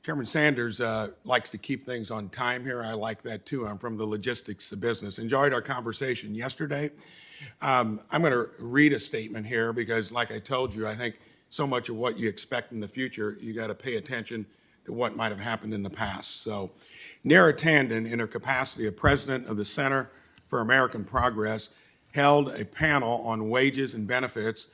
Chairman Sanders likes to keep things on time here. I like that too. I'm from the logistics of business. Enjoyed our conversation yesterday. I'm going to read a statement here because, like I told you, I think so much of what you expect in the future, you got to pay attention to what might have happened in the past. So, Neera Tanden, in her capacity of president of the Center for American Progress, held a panel on wages and benefits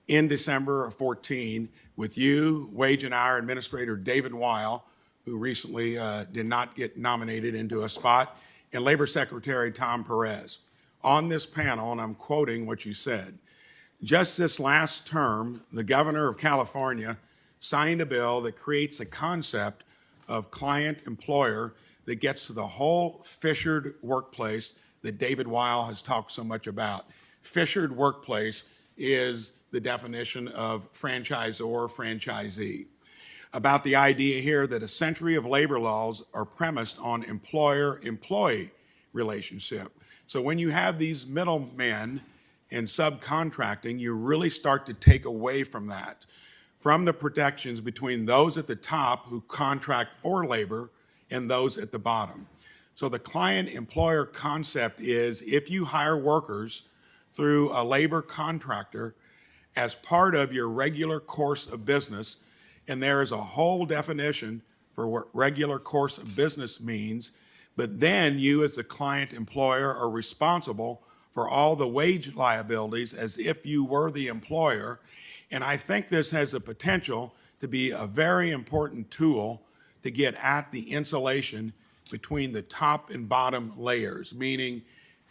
in December of 14 with you, Wage and Hour Administrator David Weil, who recently did not get nominated into a spot, and Labor Secretary Tom Perez. On this panel, and I'm quoting what you said, just this last term, the governor of California signed a bill that creates a concept of client-employer that gets to the whole fissured workplace that David Weil has talked so much about. Fissured workplace is the definition of franchisor-franchisee. About the idea here that a century of labor laws are premised on employer-employee relationship. So when you have these middlemen and subcontracting, you really start to take away from that, from the protections between those at the top who contract for labor and those at the bottom. So the client-employer concept is if you hire workers through a labor contractor as part of your regular course of business, and there is a whole definition for what regular course of business means, but then you as the client-employer are responsible for all the wage liabilities as if you were the employer. And I think this has the potential to be a very important tool to get at the insulation between the top and bottom layers, meaning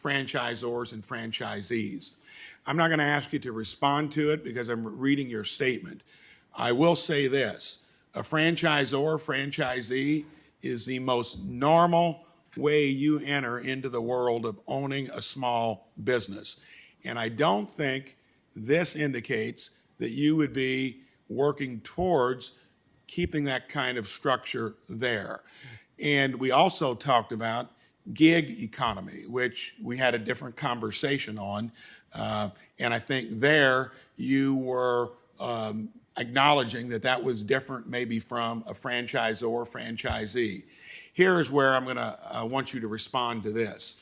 franchisors and franchisees. I'm not going to ask you to respond to it because I'm reading your statement. I will say this, a franchisor-franchisee is the most normal way you enter into the world of owning a small business. And I don't think this indicates that you would be working towards keeping that kind of structure there. And we also talked about gig economy, which we had a different conversation on. And I think there you were acknowledging that that was different maybe from a franchisor or franchisee. Here is where I'm going to want you to respond to this.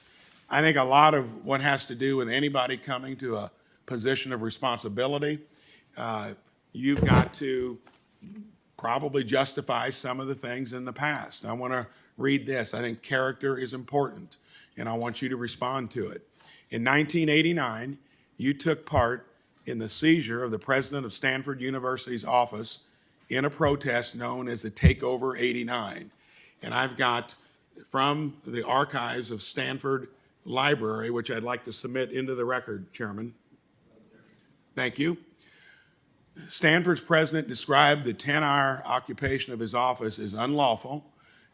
I think a lot of what has to do with anybody coming to a position of responsibility, you've got to probably justify some of the things in the past. I want to read this. I think character is important, and I want you to respond to it. In 1989, you took part in the seizure of the president of Stanford University's office in a protest known as the Takeover '89. And I've got from the archives of Stanford Library, which I'd like to submit into the record, Chairman. Thank you. Stanford's president described the 10-hour occupation of his office as unlawful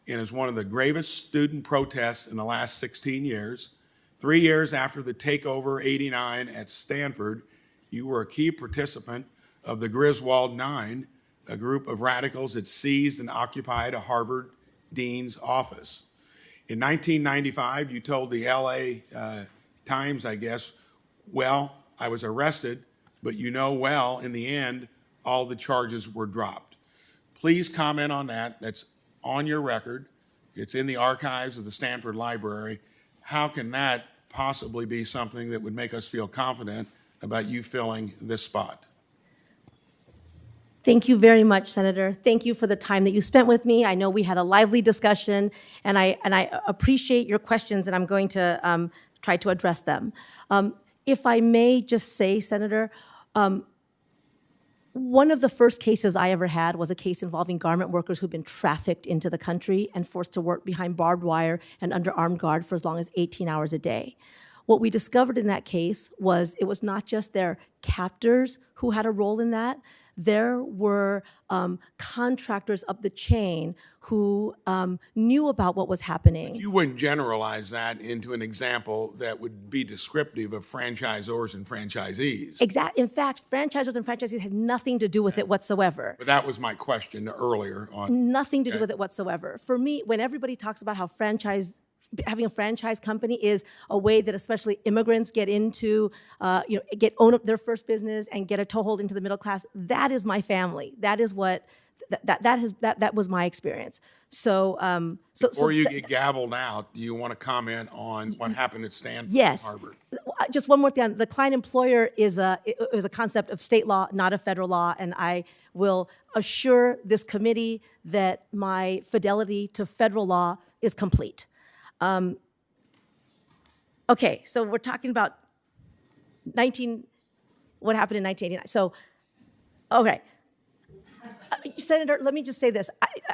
and as one of the gravest student protests in the last 16 years. 3 years after the Takeover '89 at Stanford, you were a key participant of the Griswold Nine, a group of radicals that seized and occupied a Harvard dean's office. In 1995, you told the LA Times, I guess, well, I was arrested, but you know well, in the end, all the charges were dropped. Please comment on that. That's on your record. It's in the archives of the Stanford Library. How can that possibly be something that would make us feel confident about you filling this spot? Thank you very much, Senator. Thank you for the time that you spent with me. I know we had a lively discussion, and I appreciate your questions, and I'm going to try to address them. If I may just say, Senator, one of the first cases I ever had was a case involving garment workers who'd been trafficked into the country and forced to work behind barbed wire and under armed guard for as long as 18 hours a day. What we discovered in that case was it was not just their captors who had a role in that. There were contractors up the chain who knew about what was happening. But you wouldn't generalize that into an example that would be descriptive of franchisors and franchisees. In fact, franchisors and franchisees had nothing to do with it whatsoever. But that was my question earlier on. Nothing to do with it whatsoever. For me, when everybody talks about how having a franchise company is a way that especially immigrants get into, own up their first business and get a toehold into the middle class. That is my family. That is what that was my experience. So, Before you get gavelled out, do you want to comment on what happened at Stanford yes. and Harvard? Just one more thing. The client-employer is a concept of state law, not a federal law, and I will assure this committee that my fidelity to federal law is complete. Okay, so we're talking about what happened in 1989. So, okay. Senator, let me just say this.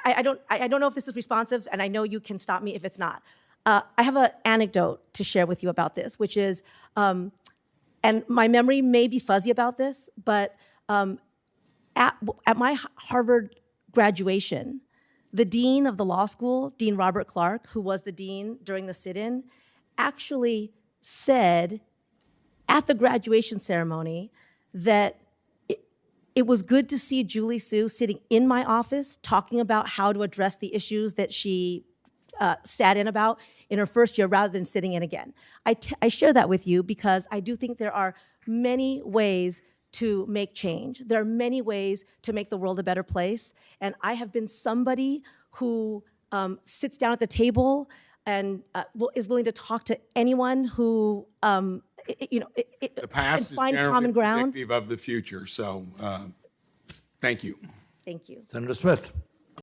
I don't know if this is responsive, and I know you can stop me if it's not. I have an anecdote to share with you about this, which is, and my memory may be fuzzy about this, but at my Harvard graduation, the dean of the law school, Dean Robert Clark, who was the dean during the sit-in, actually said at the graduation ceremony that it was good to see Julie Su sitting in my office talking about how to address the issues that she sat in about in her first year rather than sitting in again. I share that with you because I do think there are many ways to make change. There are many ways to make the world a better place. And I have been somebody who sits down at the table and is willing to talk to anyone who the past and find is generally common ground. predictive of the future. So, thank you. Thank you. Senator Smith.